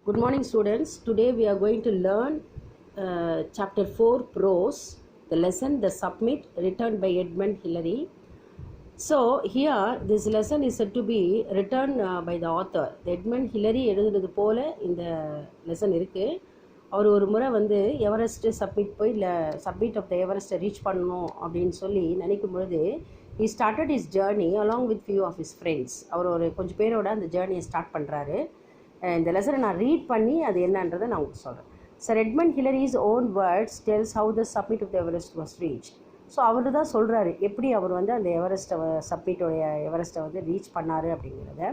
Good morning, students. Today we are going to learn chapter 4 Prose, the lesson The Submit, written by Edmund Hillary. So here this lesson is said to be written by the author. Edmund Hillary எழுதுனது போல இந்த lesson இருக்குது. அவர் ஒரு முறை வந்து Everest summit of the எவரெஸ்ட்டை reach பண்ணணும் அப்படின்னு சொல்லி நினைக்கும் பொழுது he started his journey along with few of his friends. அவர் ஒரு கொஞ்சம் பேரோட அந்த ஜேர்னியை ஸ்டார்ட் பண்ணுறாரு. இந்த லெசனை நான் ரீட் பண்ணி அது என்னன்றதை நான் உங்களுக்கு சொல்கிறேன். Sir Edmund Hillary's own words tells how the summit of the Everest was reached. So அவர் தான் சொல்கிறாரு எப்படி அவர் வந்து அந்த எவரெஸ்ட்டை வந்து ரீச் பண்ணார் அப்படிங்கிறத.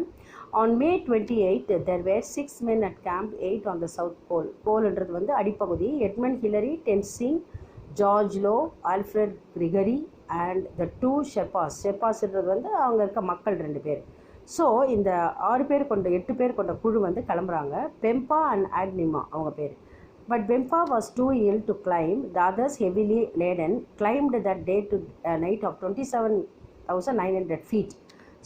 On May 28 there were 6 men at camp 8 on the south pole. போல்ன்றது வந்து அடிப்பகுதி. Edmund Hillary, Tenzing, George Lowe, Alfred Gregory and the 2 ஷெர்பாஸ்ன்றது வந்து அவங்க இருக்க மக்கள் 2 பேர். ஸோ இந்த 8 பேர் கொண்ட குழு வந்து கிளம்புறாங்க. பெம்பா அண்ட் ஆக்னிமா அவங்க பேர். But Bempa was too ill to climb. The others, heavily laden, climbed that day to a night of 27,900 feet.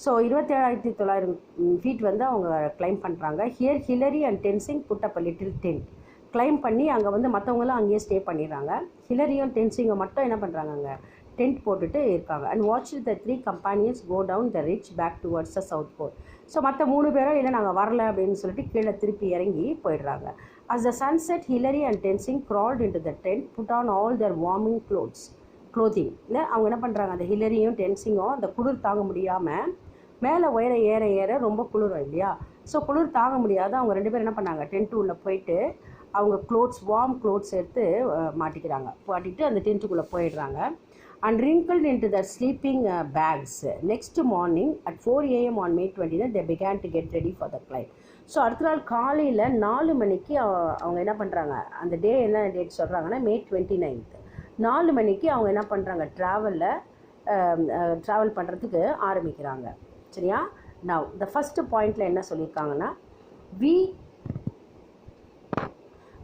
So 27,900 feet வந்து அவங்க climb பண்ணுறாங்க. Here Hillary and Tenzing put up a little tent. climb பண்ணி அங்கே வந்து மற்றவங்களும் அங்கேயே stay பண்ணிடுறாங்க. ஹிலரியும் டென்சிங்கும் மட்டும் என்ன பண்ணுறாங்க, அங்கே டென்ட் போட்டுட்டு இருக்காங்க. And watch the 3 companions go down the ridge back towards the south pole. So மற்ற 3 பேரும் இல்லை நாங்கள் வரல அப்படின்னு சொல்லிட்டு கீழே திருப்பி இறங்கி போயிடுறாங்க. As the sun set, Hillary and Tenzing crawled into the tent, put on all their warming clothing. இல்லை அவங்க என்ன பண்ணுறாங்க, அந்த ஹில்லரியும் டென்சிங்கும் அந்த குளிர் தாங்க முடியாமல் மேலே ஏற ரொம்ப குளிரும் இல்லையா. ஸோ குளிர் தாங்க முடியாத அவங்க 2 பேரும் என்ன பண்ணாங்க, டென்ட் உள்ளே போயிட்டு அவங்க வார்ம் க்ளோத்ஸ் எடுத்து மாட்டிட்டு அந்த டென்ட்டுக்குள்ளே போயிடுறாங்க. And wrinkled into their sleeping bags. Next morning at 4 a.m. on May 20th, they began to get ready for the climb. So அடுத்த நாள் காலையில் 4 மணிக்கு அவங்க என்ன பண்ணுறாங்க, அந்த டே என்ன டேட் சொல்கிறாங்கன்னா May 29th 4 மணிக்கு அவங்க என்ன பண்ணுறாங்க, ட்ராவல் பண்ணுறதுக்கு ஆரம்பிக்கிறாங்க. சரியா. நவ் த ஃபஸ்ட்டு பாயிண்டில் என்ன சொல்லியிருக்காங்கன்னா,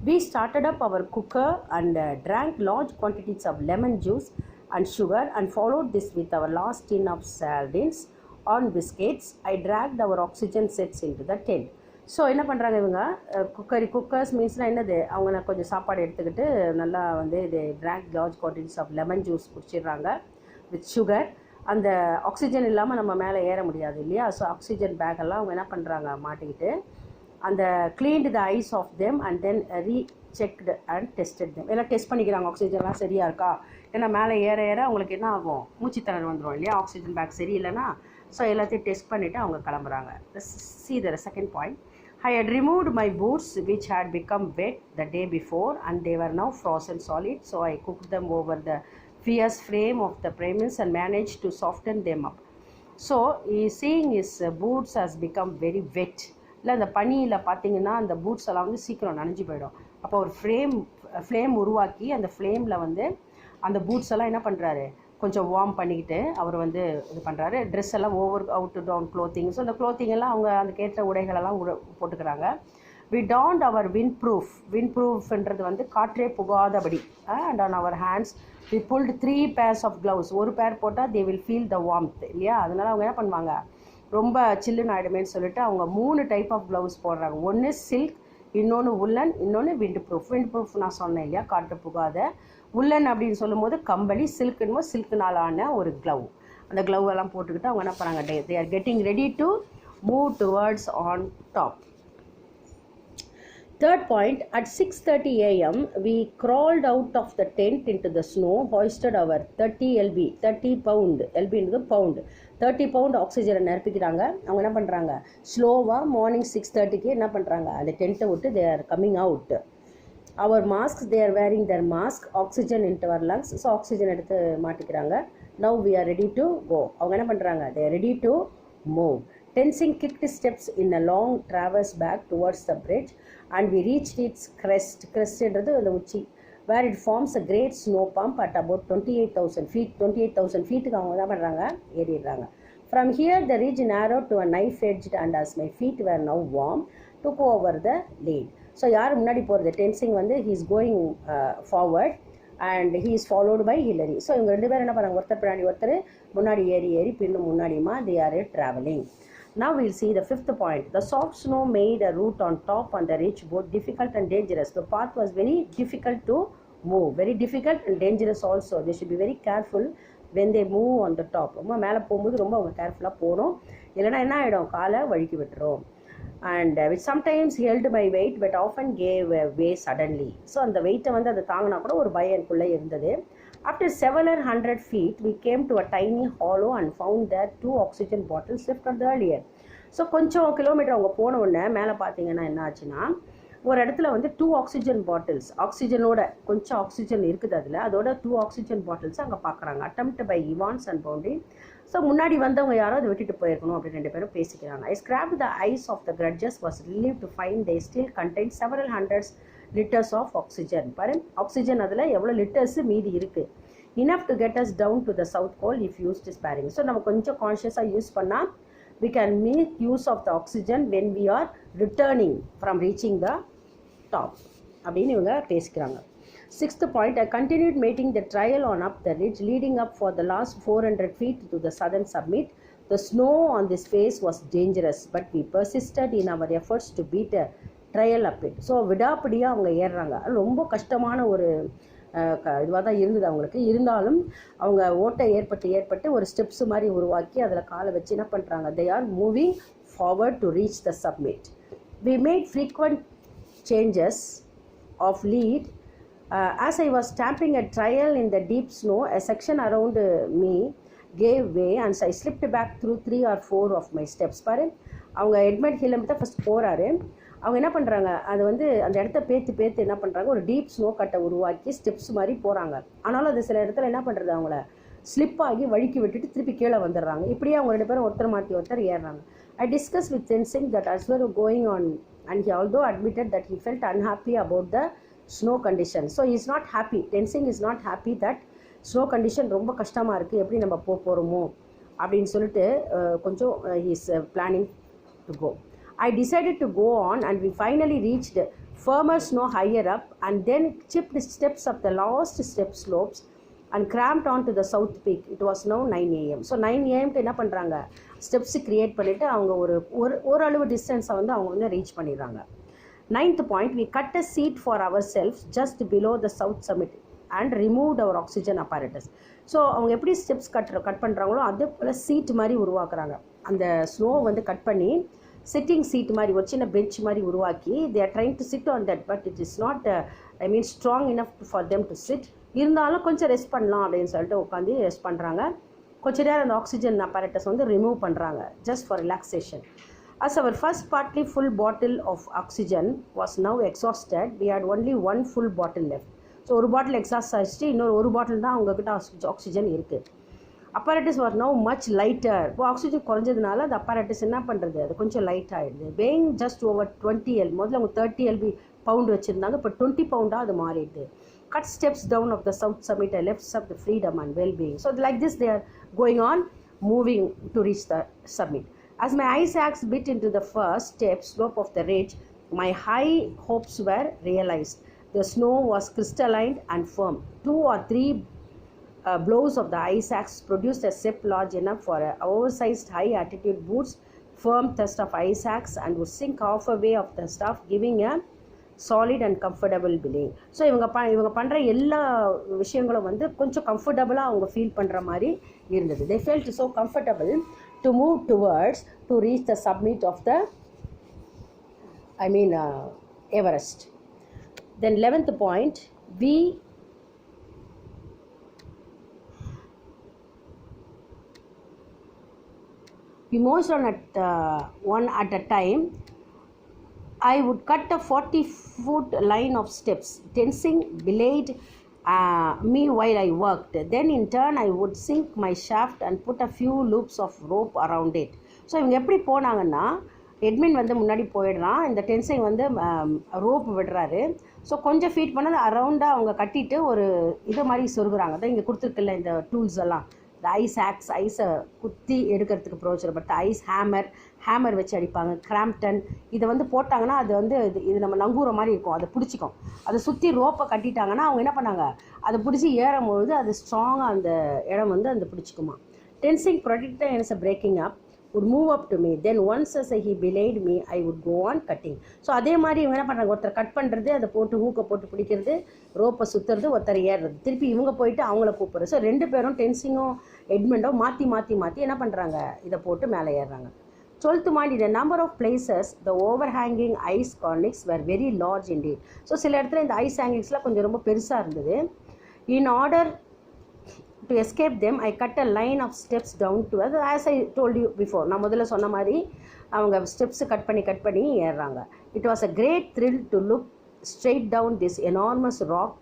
we started up our cooker and drank large quantities of lemon juice and sugar and followed this with our last tin of sardines on biscuits. I dragged our oxygen sets into the tent. So என்ன பண்ணுறாங்க இவங்க, cookers மீன்ஸ்னால் என்னது, அவங்க கொஞ்சம் சாப்பாடு எடுத்துக்கிட்டு நல்லா வந்து இது drank large quantities of lemon juice குடிச்சிடுறாங்க வித் சுகர். அந்த ஆக்சிஜன் இல்லாமல் நம்ம மேலே ஏற முடியாது இல்லையா. ஸோ ஆக்சிஜன் பேக்கெல்லாம் அவங்க என்ன பண்ணுறாங்க மாட்டிக்கிட்டு அந்த cleaned the eyes of them and then rechecked and tested them. எல்லாம் டெஸ்ட் பண்ணிக்கிறாங்க ஆக்சிஜன்லாம் சரியாக இருக்கா. ஏன்னா மேலே ஏற அவங்களுக்கு என்ன ஆகும், மூச்சுத்திறன் வந்துடும் இல்லையா, ஆக்சிஜன் பேக் சரியில்லைன்னா. ஸோ எல்லாத்தையும் டெஸ்ட் பண்ணிவிட்டு அவங்க கிளம்புறாங்க. See the second point. I had removed my boots which had become wet the day before and they were now frozen solid. So I cooked them over the fierce flame of the premises and managed to soften them up. So he seeing his boots has become very wet. இல்லை அந்த பனியில் பார்த்தீங்கன்னா அந்த boots எல்லாம் வந்து சீக்கிரம் நனைஞ்சு போயிடும். அப்போ ஒரு ஃப்ளேம் உருவாக்கி அந்த ஃப்ளேமில் வந்து அந்த பூட்ஸ் எல்லாம் என்ன பண்ணுறாரு, கொஞ்சம் வார்ம் பண்ணிக்கிட்டு அவர் வந்து இது பண்ணுறாரு. ட்ரெஸ் எல்லாம் அவுட் டவுன் க்ளோத்திங். ஸோ அந்த க்ளோத்திங் எல்லாம் அவங்க அதுக்கேற்ற உடைகளெல்லாம் போட்டுக்கிறாங்க. வி டான்ட் அவர் விண்ட்ப்ரூஃப்ன்றது வந்து காற்றே புகாதபடி. And on our hands we pulled 3 pairs of gloves. ஒரு பேர் போட்டால் they will feel the warmth இல்லையா. அதனால் அவங்க என்ன பண்ணுவாங்க, ரொம்ப சில்லுன்னு ஆகிடுமேன்னு சொல்லிட்டு அவங்க 3 டைப் ஆஃப் க்ளவுஸ் போடுறாங்க. ஒன்று சில்க், இன்னொன்று உல்லன், இன்னொன்று விண்ட் ப்ரூஃப் நான் சொன்னேன் இல்லையா, காற்று புகாத. உல்லன் அப்படின்னு சொல்லும் போது கம்பளி, சில்க்குனால் ஆன ஒரு க்ளவ். அந்த க்ளவ் எல்லாம் போட்டுக்கிட்டு அவங்க என்ன பண்ணுறாங்க, they are getting ready to move towards on top. Third point, at 6:30 a.m. we crawled out of the tent into the snow, hoisted our 30 pound என்பது பவுண்ட் 30 pound ஆக்சிஜனை நிரப்பிக்கிறாங்க. அவங்க என்ன பண்ணுறாங்க, ஸ்லோவாக மார்னிங் 6:30க்கு என்ன பண்ணுறாங்க, அந்த டென்ட்டை விட்டு they are coming out. Our masks, they are wearing their mask, oxygen into our lungs. So oxygen எடுத்து மாட்டிக்கிறாங்க. Now we are ready to go. அவங்க என்ன பண்ணுறாங்க, they are ready to move. Tenzing kicked steps in a long traverse back towards the bridge and we reached its crestன்றது அந்த உச்சி, where it forms a great snow pump at about 28,000 feet. 28,000 feetக்கு அவங்க என்ன பண்ணுறாங்க, ஏறிடுறாங்க. From here the ridge narrowed to a knife edged and as my feet were now warm took over the lead. So யார் முன்னாடி போகிறது, டென்சிங் வந்து he is going forward and he is followed by Hillary. So இவங்க 2 பேரும் என்ன பண்ணுறாங்க, ஒருத்தர் பின்னாடி ஒருத்தர் முன்னாடி ஏறி பின்னும் முன்னாடியுமா they are traveling. Now we'll see the fifth point. The soft snow made a route on top on the ridge both difficult and dangerous. The path was very difficult to move. Very difficult and dangerous also. They should be very careful when they move on the top. ரொம்ப மேலே போகும்போது ரொம்ப அவங்க கேர்ஃபுல்லாக போகணும். இல்லைனா என்ன ஆகிடும், காலை வழுக்கி விட்டுரும். And which sometimes held my weight but often gave way suddenly. So அந்த வெயிட்டை வந்து அதை தாங்கினா கூட ஒரு பயம் எனக்குள்ளே இருந்தது. After several hundred feet, we came to a tiny hollow and found there 2 oxygen bottles left on the earlier. So கொஞ்சம் கிலோமீட்டர் அவங்க போன உடனே மேலே பார்த்தீங்கன்னா என்ன ஆச்சுன்னா, ஒரு இடத்துல வந்து 2 ஆக்சிஜன் பாட்டில்ஸ், ஆக்சிஜனோட கொஞ்சம் ஆக்சிஜன் இருக்குது அதில், அதோட 2 ஆக்சிஜன் பாட்டில்ஸ் அங்கே பார்க்குறாங்க. அட்டெம்ப்ட் பை இவான்ஸ் அண்ட் பவுண்டி. ஸோ முன்னாடி வந்தவங்க யாரோ அதை விட்டுட்டு போயிருக்கணும் அப்படின்னு 2 பேரும் பேசிக்கிறாங்க. I scraped the ice off the gauges was relieved to find they still contain several hundreds litres of oxygen. பாரு ஆக்சிஜன் அதில் எவ்வளோ லிட்டர்ஸ் மீதி இருக்குது. Enough to get us down to the South Pole if used sparingly. So நம்ம கொஞ்சம் கான்ஷியஸாக use பண்ணால் we can make use of the oxygen when we are returning from reaching the top அப்படின்னு இவங்க பேசிக்கிறாங்க. Sixth point, I continued making the trial on up the ridge leading up for the last 400 feet to the southern summit. The snow on this face was dangerous but we persisted in our efforts to beat a trial up it. So விடாப்படியாக அவங்க ஏறுறாங்க. ரொம்ப கஷ்டமான ஒரு இதுவாக தான் இருந்தது அவங்களுக்கு. இருந்தாலும் அவங்க ஓட்டை ஏற்பட்டு ஒரு ஸ்டெப்ஸ் மாதிரி உருவாக்கி அதில் காலை வச்சு என்ன பண்ணுறாங்க, they are moving forward to reach the summit. We made frequent changes of lead. As I was stamping a trail in the deep snow, a section around me gave way and I slipped back through 3 or 4 of my steps. பாரு அவங்க Edmund ஹில்லம் தான் first போகிறாரு. அவங்க என்ன பண்ணுறாங்க, அது வந்து அந்த இடத்த பேத்து என்ன பண்ணுறாங்க, ஒரு டீப் ஸ்னோ கட்டை உருவாக்கி ஸ்டெப்ஸ் மாதிரி போகிறாங்க. ஆனாலும் அது சில இடத்துல என்ன பண்ணுறது, அவங்கள ஸ்லிப் ஆகி வழுக்கி விட்டுட்டு திருப்பி கீழே வந்துடுறாங்க. இப்படியே அவங்க 2 பேரும் ஒருத்தர் மாற்றி ஒருத்தர் ஏறுறாங்க. I discussed with Tenzing that as well going on and he although admitted that he felt unhappy about the snow condition. So he is not happy. Tenzing is not happy that snow condition ரொம்ப கஷ்டமாக இருக்குது, எப்படி நம்ம போகிறோமோ அப்படின்னு சொல்லிட்டு கொஞ்சம் he is planning to go. I decided to go on and we finally reached firmer snow higher up and then chipped steps up the last step slopes and cramped on to the south peak. It was now 9 AM. So 9 AM என்ன பண்ணுறாங்க, steps create பண்ணிவிட்டு அவங்க ஒரு அளவு டிஸ்டன்ஸை வந்து அவங்க வந்து reach பண்ணிடுறாங்க. 9th point, we cut a seat for ourselves just below the south summit and removed our oxygen apparatus. So அவங்க எப்படி ஸ்டெப்ஸ் கட் பண்ணுறாங்களோ அதே போல் சீட் மாதிரி உருவாக்குறாங்க. அந்த ஸ்னோ வந்து கட் பண்ணி சிட்டிங் சீட் மாதிரி ஒரு சின்ன பெஞ்ச் மாதிரி உருவாக்கி they are trying to sit on that but it is not strong enough for them to sit. இருந்தாலும் கொஞ்சம் ரெஸ்ட் பண்ணலாம் அப்படின்னு சொல்லிட்டு உட்காந்து ரெஸ்ட் பண்ணுறாங்க. கொஞ்ச நேரம் அந்த ஆக்சிஜன் அப்பரேட்டஸ் வந்து ரிமூவ் பண்ணுறாங்க just for relaxation. As our first partly full bottle of oxygen was now exhausted, we had only 1 full bottle left. So ஒரு பாட்டில் எக்ஸாஸ்ட் ஆகிடுச்சு, இன்னொரு பாட்டில் தான் அவங்கக்கிட்ட ஆக்சிஜன் இருக்குது. apparatus was now much lighter. இப்போ oxygen குறைஞ்சதுனால அந்த apparatus என்ன பண்ணுறது, அது கொஞ்சம் லைட் ஆகிடுது. weighing just over 20 lb. முதல்ல அவங்க 30 lb பவுண்ட் வச்சுருந்தாங்க, இப்போ 20 பவுண்டாக அது மாறிடுது. cut steps down of the south summit, I left some the freedom and well-being. So like this they are going on moving to reach the summit. As my ice axe bit into the first step slope of the ridge, my high hopes were realized. The snow was crystalline and firm. 2 or 3 blows of the ice axe produced a step large enough for an oversized high altitude boots firm thrust of ice axe and would sink halfway of the staff, giving a solid and comfortable belaying. So இவங்க பண்ணுற எல்லா விஷயங்களும் வந்து கொஞ்சம் கம்ஃபர்டபுளாக அவங்க feel பண்ணுற மாதிரி இருந்தது. They felt so comfortable to move towards to reach the summit of the Everest. Then 11th point, we moved on one at a time. I would cut a 40-foot line of steps. Tenzing belayed me while I worked. Then in turn I would sink my shaft and put a few loops of rope around it. So இவங்க எப்படி போனாங்கன்னா, எட்மின் வந்து முன்னாடி போயிடுறான், இந்த டென்சிங் வந்து rope விடுறாரு. So கொஞ்சம் ஃபீட் பண்ணது அரவுண்டாக அவங்க கட்டிட்டு ஒரு இது மாதிரி சொருகுறாங்க. அதான் இங்கே கொடுத்துருக்குல்ல இந்த டூல்ஸ் எல்லாம், இந்த ஐஸ் ஆக்ஸ், ஐஸை குத்தி எடுக்கிறதுக்கு ப்ரோச்சரப்பட்ட ஐஸ் ஹேமர் வச்சு அடிப்பாங்க, கிராம்ப்டன். இதை வந்து போட்டாங்கன்னா அது வந்து இது நம்ம நங்கூர மாதிரி இருக்கும், அதை பிடிச்சிக்கும். அதை சுற்றி ரோப்பை கட்டிட்டாங்கன்னா அவங்க என்ன பண்ணாங்க, அதை பிடிச்சி ஏறும்பொழுது அது ஸ்ட்ராங்காக அந்த இடம் வந்து அந்த பிடிச்சிக்குமா. Tenzing protected against breaking up would move up to me. Then once as he belayed me, I would go on cutting. So அதே மாதிரி இவங்க என்ன பண்ணுறாங்க, ஒருத்தர் கட் பண்ணுறது, அதை போட்டு ஹூக்கை போட்டு பிடிக்கிறது, ரோப்பை சுற்றுறது, ஒருத்தர் ஏறுறது, திருப்பி இவங்க போயிட்டு அவங்கள கூப்பிட்றது. ஸோ ரெண்டு பேரும் டென்சிங்கும் எட்மண்டும் மாற்றி என்ன பண்ணுறாங்க, இதை போட்டு மேலே ஏறுறாங்க. 12th point, in a number of places the overhanging ice cornices were very large indeed. So சில இடத்துல இந்த ஐஸ் ஹேங்கிங்ஸ்லாம் கொஞ்சம் ரொம்ப பெருசாக இருந்தது. In order to escape them, I cut a line of steps down to, as I told you before, நான் முதல்ல சொன்ன மாதிரி அவங்க ஸ்டெப்ஸ் கட் பண்ணி ஏறுறாங்க. It was a great thrill to look straight down this enormous rock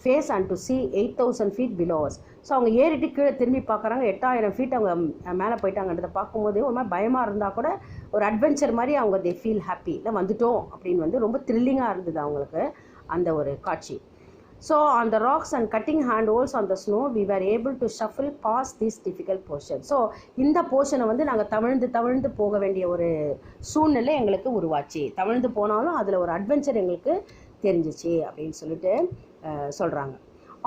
face and to see 8,000 feet below us. So அவங்க ஏறிட்டு கீழே திரும்பி பார்க்குறாங்க, 8,000 feet அவங்க மேலே போயிட்டாங்கன்றதை பார்க்கும்போது ஒரு மாதிரி பயமாக இருந்தால் கூட ஒரு அட்வென்ச்சர் மாதிரி அவங்க தே ஃபீல் ஹாப்பி, இல்லை வந்துட்டோம் அப்படின்னு ரொம்ப த்ரில்லிங்காக இருந்தது அவங்களுக்கு அந்த ஒரு காட்சி. So on the rocks and cutting handholds on the snow, we were able to shuffle past this difficult portion. So இந்த போர்ஷனை நாங்கள் தவழ்ந்து போக வேண்டிய ஒரு சூழ்நிலை எங்களுக்கு உருவாச்சு. தவழ்ந்து போனாலும் அதில் ஒரு அட்வென்ச்சர் எங்களுக்கு தெரிஞ்சிச்சு அப்படின்னு சொல்லிட்டு சொல்கிறாங்க.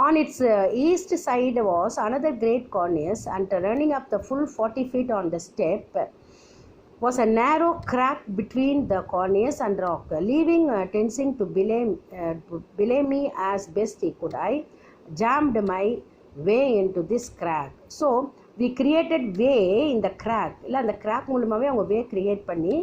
On its east side was another great cornice, and running up the full 40 feet on the step was a narrow crack between the cornice and rock. Leaving tensing to belay me as best he could, I jammed my way into this crack. So we created way in the crack. இல்லை அந்த crack மூலமாகவே அவங்க way create பண்ணி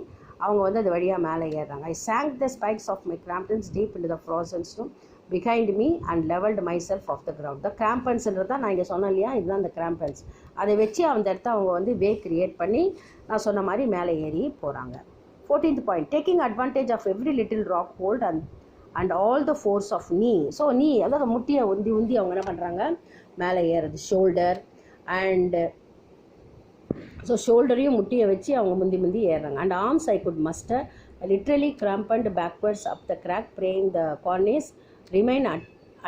அவங்க அது வழியாக மேலே ஏறுறாங்க. I sank the spikes of my crampons deep into the frozen snow behind me and leveled myself off the ground. The cramponsன்றது தான் நான் இங்கே சொன்னேன் இல்லையா, இதுதான் அந்த crampons. அதை வச்சு அந்த இடத்த அவங்க வே கிரியேட் பண்ணி நான் சொன்ன மாதிரி மேலே ஏறி போகிறாங்க. 14th point, taking advantage of every little rock hold and all the force of knee. So அதாவது முட்டியை உந்தி அவங்க என்ன பண்ணுறாங்க, மேலே ஏறுறது. ஷோல்டர் அண்ட் ஸோ ஷோல்டரையும் முட்டியை வச்சு அவங்க முந்தி ஏறுறாங்க. And arms I could muster, literally cramponed backwards up the crack, praying the cornice remain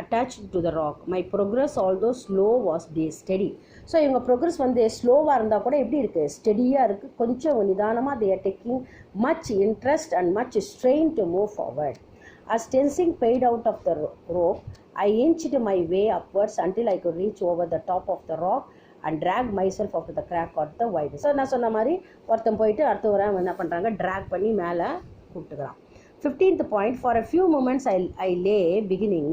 attached to the rock. My progress, although slow, was steady. So இவங்க ப்ரோக்ரஸ் ஸ்லோவாக இருந்தால் கூட எப்படி இருக்குது, ஸ்டெடியாக இருக்குது, கொஞ்சம் நிதானமாக they are taking much interest and much strain to move forward. As tensing paid out of the rope, I inched my way upwards until I could reach over the top of the rock and drag myself out of the crack or the wide. So நான் சொன்ன மாதிரி ஒருத்தன் போயிட்டு அடுத்தவரை என்ன பண்ணுறாங்க, track பண்ணி மேலே கூப்பிட்டுக்கிறான். 15th point, for a few moments I lay beginning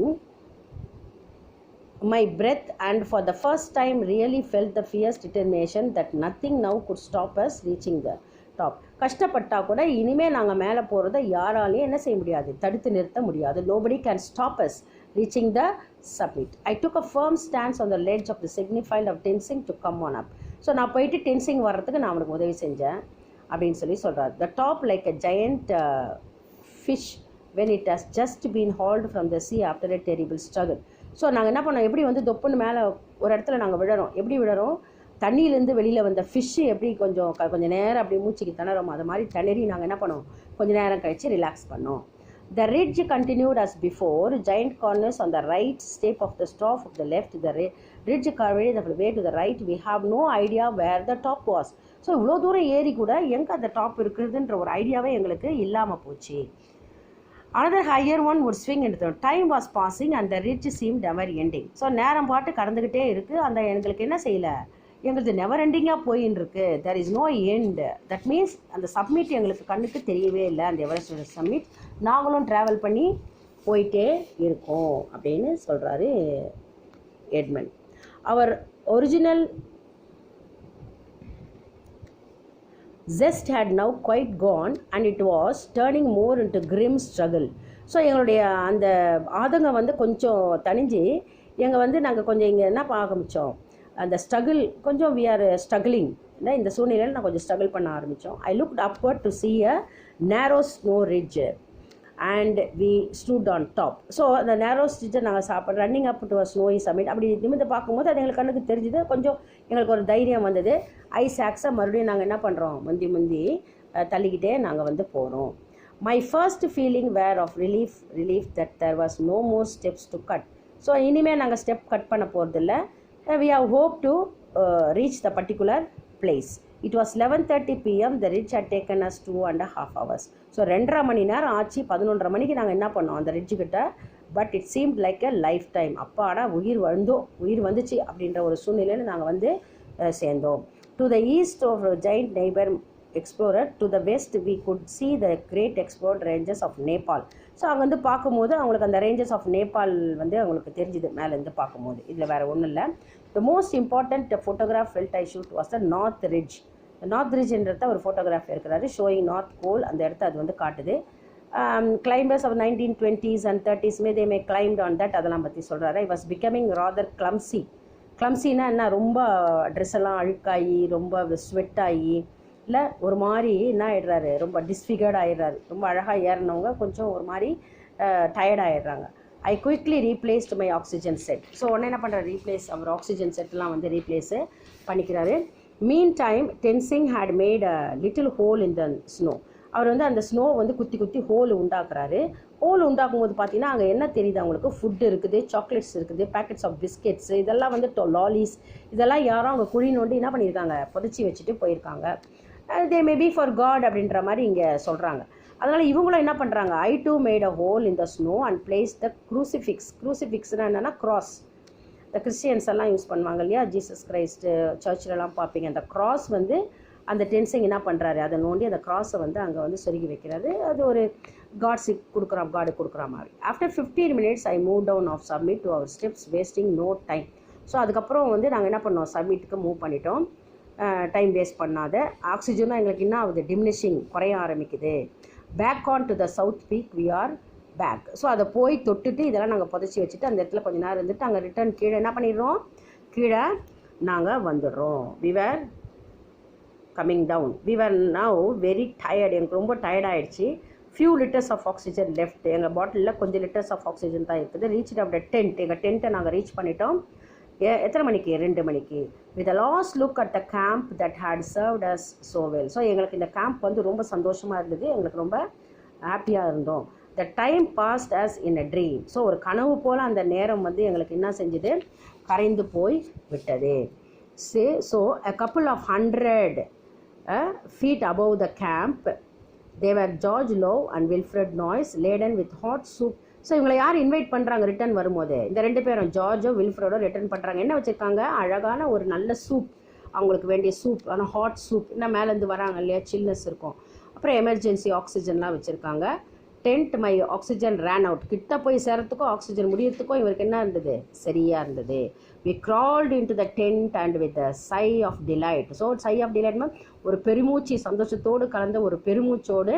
my breath, and for the first time really felt the fierce determination that nothing now could stop us reaching the top. கஷ்டப்பட்டா கூட இனிமேல் நாங்கள் மேலே போகிறத யாராலையும் என்ன செய்ய முடியாது, தடுத்து நிறுத்த முடியாது. Nobody can stop us reaching the summit. I took a firm stance on the ledge of the signified of tensing to come on up. So நான் போயிட்டு டென்சிங் வர்றதுக்கு நான் அவனுக்கு உதவி செஞ்சேன் அப்படின்னு சொல்கிறார். The top like a giant fish when it has just been hauled from the sea after a terrible struggle. So நாங்கள் என்ன பண்ணோம், எப்படி தொப்புன்னு மேலே ஒரு இடத்துல நாங்கள் விழறோம், எப்படி விழறோம், தண்ணியிலேருந்து வெளியில் வந்த ஃபிஷ்ஷு எப்படி கொஞ்சம் நேரம் அப்படி மூச்சுக்கு திணறோம், அது மாதிரி திணறி நாங்கள் என்ன பண்ணோம், கொஞ்சம் நேரம் கழித்து ரிலாக்ஸ் பண்ணோம். The ridge continued as before, giant corners on the right, steep of the staff of the left. The ridge carried the way to the right. We have no idea where the top was. So இவ்வளோ தூரம் ஏறி கூட எங்கே அந்த top இருக்குதுன்ற ஒரு ஐடியாவே எங்களுக்கு இல்லாமல் போச்சு. Another higher one would swing into the time was passing and the ridge seemed never ending. So நேரம் பாட்டு கடந்துக்கிட்டே இருக்குது, அந்த எங்களுக்கு என்ன செய்யலை, எங்களுக்கு நெவர் எண்டிங்காக போயின்னு இருக்கு. There is no end. That means அந்த சப்மிட் எங்களுக்கு கண்ணுக்கு தெரியவே இல்லை, அந்த எவரெஸ்ட் சப்மிட். நாங்களும் ட்ராவல் பண்ணி போயிட்டே இருக்கோம் அப்படின்னு சொல்கிறாரு எட்மண்ட். அவர் original zest had now quite gone and it was turning more into grim struggle. So எங்களுடைய அந்த ஆதங்கம் கொஞ்சம் தணிஞ்சு நாங்கள் கொஞ்சம் இங்கே என்ன ஆரம்பித்தோம், அந்த ஸ்ட்ரகிள் கொஞ்சம் we are struggling. இந்த சூழ்நிலையில் நான் கொஞ்சம் ஸ்ட்ரகிள் பண்ண ஆரம்பித்தோம். I looked upward to see a narrow snow ridge and we stood on top. So அந்த நேரோ ஸ்டிச்சை நாங்கள் running up to a snowy summit அப்படி நிமிந்து பார்க்கும்போது அது எங்களுக்கு கண்ணுக்கு தெரிஞ்சுது, கொஞ்சம் எங்களுக்கு ஒரு தைரியம் வந்தது. ஐஸ் ஆக்ஸை மறுபடியும் நாங்கள் என்ன பண்ணுறோம், முந்தி தள்ளிக்கிட்டே நாங்கள் போகிறோம். My first feeling were of relief that there was no more steps to cut. So இனிமேல் நாங்கள் ஸ்டெப் கட் பண்ண போகிறதில்ல. We have hope to reach the particular place. It was 11:30 p.m. The ridge had taken us 2.5 hours. So 2.5 மணி நேரம் ஆச்சு. 11:30 மணிக்கு நாங்கள் என்ன பண்ணோம் அந்த ரிட்ஜுக்கிட்ட. But it seemed like a lifetime. அப்பாடா உயிர் வந்துச்சு அப்படின்ற ஒரு சூழ்நிலையில் நாங்கள் சேர்ந்தோம். To the east of a giant neighbor explorer, to the west we could see the great explored ranges of Nepal. So அங்கே வந்து பார்க்கும்போது அவங்களுக்கு அந்த ரேஞ்சஸ் ஆஃப் நேபாள் வந்து அவங்களுக்கு தெரிஞ்சுது மேலேருந்து பார்க்கும்போது. இதில் வேறு ஒன்றும் இல்லை. The most important photograph felt I shoot was the north ridge. North ரிட்ஜ்ன்றத ஒரு ஃபோட்டோகிராஃப் இருக்கிறாரு ஷோயிங் நார்த் போல். அந்த இடத்த அது வந்து காட்டுது. Climbers of 1920s and 30s they may climbed on that. அதெல்லாம் பற்றி சொல்கிறாரு. I was becoming rather clumsy. கிளம்சின்னா என்ன, ரொம்ப ட்ரெஸ் எல்லாம் அழுக்காகி ரொம்ப ஸ்வெட் ஆகி இல்லை ஒரு மாதிரி என்ன ஆகிடுறாரு, ரொம்ப டிஸ்ஃபிகர்ட் ஆகிடுறாரு. ரொம்ப அழகாக ஏறினவங்க கொஞ்சம் ஒரு மாதிரி டயர்ட் ஆகிடுறாங்க. I quickly replaced my oxygen set. So உடனே என்ன பண்ணுறாரு, ரீப்ளேஸ் அவர் ஆக்சிஜன் செட்லாம் வந்து ரீப்ளேஸு பண்ணிக்கிறாரு. Meantime Tenzing had made a little hole in the snow. அவர் வந்து அந்த ஸ்னோ வந்து குத்தி குத்தி ஹோல் உண்டாக்குறாரு. ஹோல் உண்டாக்கும் போது பார்த்தீங்கன்னா அங்கே என்ன தெரியுது அவங்களுக்கு, ஃபுட்டு இருக்குது, சாக்லேட்ஸ் இருக்குது, பேக்கெட்ஸ் ஆஃப் பிஸ்கெட்ஸ், இதெல்லாம் வந்து லாலிஸ், இதெல்லாம் யாரும் அவங்க குழி நோண்டி என்ன பண்ணியிருக்காங்க, புதைச்சி வச்சுட்டு போயிருக்காங்க. தே மேபி ஃபார் காட் அப்படின்ற மாதிரி இங்கே சொல்கிறாங்க. அதனால் இவங்களும் என்ன பண்ணுறாங்க, I too made a hole in the snow and place the crucifix. க்ரூசிஃபிக்ஸ்னால் என்னென்னா கிராஸ். இந்த கிறிஸ்டியன்ஸ் எல்லாம் யூஸ் பண்ணுவாங்க இல்லையா, ஜீசஸ் கிரைஸ்ட்டு சர்ச்சிலலாம் பார்ப்பீங்க. அந்த கிராஸ் வந்து அந்த டென்சிங் என்ன பண்ணுறாரு, அதை நோண்டி அந்த கிராஸை வந்து அங்கே வந்து சொருகி வைக்கிறாரு. அது ஒரு காடுக்கு கொடுக்குற மாதிரி. After 15 minutes I move down off summit to our steps wasting no time. So அதுக்கப்புறம் வந்து நாங்கள் என்ன பண்ணோம், சப்மிட்டுக்கு மூவ் பண்ணிட்டோம், டைம் வேஸ்ட் பண்ணாத. ஆக்சிஜனும் எங்களுக்கு என்ன ஆகுது, டிமினிஷிங், குறைய ஆரம்பிக்குது. Back on to the south peak we are back. So அதை போய் தொட்டுட்டு இதெல்லாம் நாங்கள் புதைச்சி வச்சுட்டு அந்த இடத்துல கொஞ்சம் நேரம் இருந்துட்டு அங்கே ரிட்டர்ன் கீழே என்ன பண்ணிடுறோம், கீழே நாங்கள் வந்துடுறோம். We were coming down. We were now very tired. எனக்கு ரொம்ப டயர்ட் ஆகிடுச்சு. Few litres of oxygen left. எங்கள் பாட்டிலில் கொஞ்சம் லிட்டர்ஸ் ஆஃப் ஆக்சிஜன் தான் இருக்குது. Reach of the tent. எங்கள் டென்ட்டை நாங்கள் ரீச் பண்ணிட்டோம். எத்தனை மணிக்கு, 2 மணிக்கு. With a last look at the camp that had served us so well. So எங்களுக்கு இந்த கேம்ப் வந்து ரொம்ப சந்தோஷமாக இருந்தது, எங்களுக்கு ரொம்ப ஹாப்பியாக இருந்தோம். The time passed as in a dream. So ஒரு கனவு போல் அந்த நேரம் வந்து எங்களுக்கு என்ன செஞ்சுது, கரைந்து போய் விட்டது. So a couple of 100 feet above the camp, they were George Lowe and Wilfred Noyes laden with hot soup. So இவங்களை யார் இன்வைட் பண்ணுறாங்க ரிட்டர்ன் வரும்போது, இந்த 2 பேரும் ஜார்ஜோ வில்ஃப்ரெடோ ரிட்டர்ன் பண்ணுறாங்க. என்ன வச்சுருக்காங்க, அழகான ஒரு நல்ல சூப், அவங்களுக்கு வேண்டிய சூப், ஆனால் ஹாட் சூப். இன்னும் மேலேருந்து வராங்க இல்லையா, சில்னஸ் இருக்கும். அப்புறம் எமர்ஜென்சி ஆக்சிஜன்லாம் வச்சுருக்காங்க. Tent my oxygen ran out. கிட்ட போய் சேரத்துக்கும் ஆக்சிஜன் முடியறதுக்கும் இவருக்கு என்ன இருந்தது, சரியாக இருந்தது. We crawled into the tent and with a sigh of delight. So sigh of டிலைட்னா ஒரு பெருமூச்சு, சந்தோஷத்தோடு கலந்த ஒரு பெருமூச்சோடு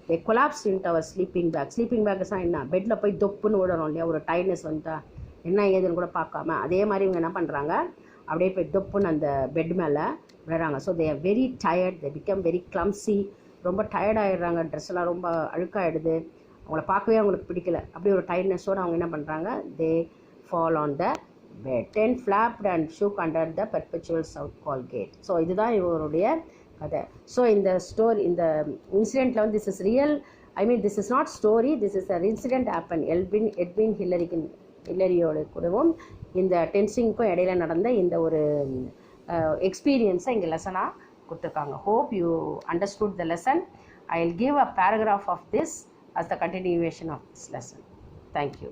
they collapsed into our sleeping bag. Sleeping பேக்ஸ்னால் என்ன, பெட்டில் போய் தொப்புன்னு விடணும் இல்லையா, ஒரு டயர்ட்னஸ் வந்துட்டா என்ன ஏதுன்னு கூட பார்க்காம, அதே மாதிரி இவங்க என்ன பண்ணுறாங்க, அப்படியே போய் தொப்புன்னு அந்த பெட் மேலே விடுறாங்க. So they are very tired, they become very கிளம்சி. ரொம்ப டயர்ட் ஆகிடுறாங்க, ட்ரெஸ் எல்லாம் ரொம்ப அழுக்காகிடுது, அவங்கள பார்க்கவே அவங்களுக்கு பிடிக்கல. அப்படி ஒரு டயர்ட்னஸோடு அவங்க என்ன பண்ணுறாங்க, they fall on the bed. Tent flapped and shook under the perpetual South Col gale. So இதுதான் இவருடைய கதை. ஸோ இந்த ஸ்டோரி, இந்த இன்சிடெண்ட்டில் வந்து this is real, I mean this is not story, this is a incident happen. Edwin ஹில்லரியோட கூடவும் இந்த டென்சிங்க்கும் இடையில நடந்த இந்த ஒரு எக்ஸ்பீரியன்ஸை இங்கே லெசனாக கொடுத்துருக்காங்க. Hope you understood the lesson. I will give a paragraph of this as the continuation of this lesson. Thank you.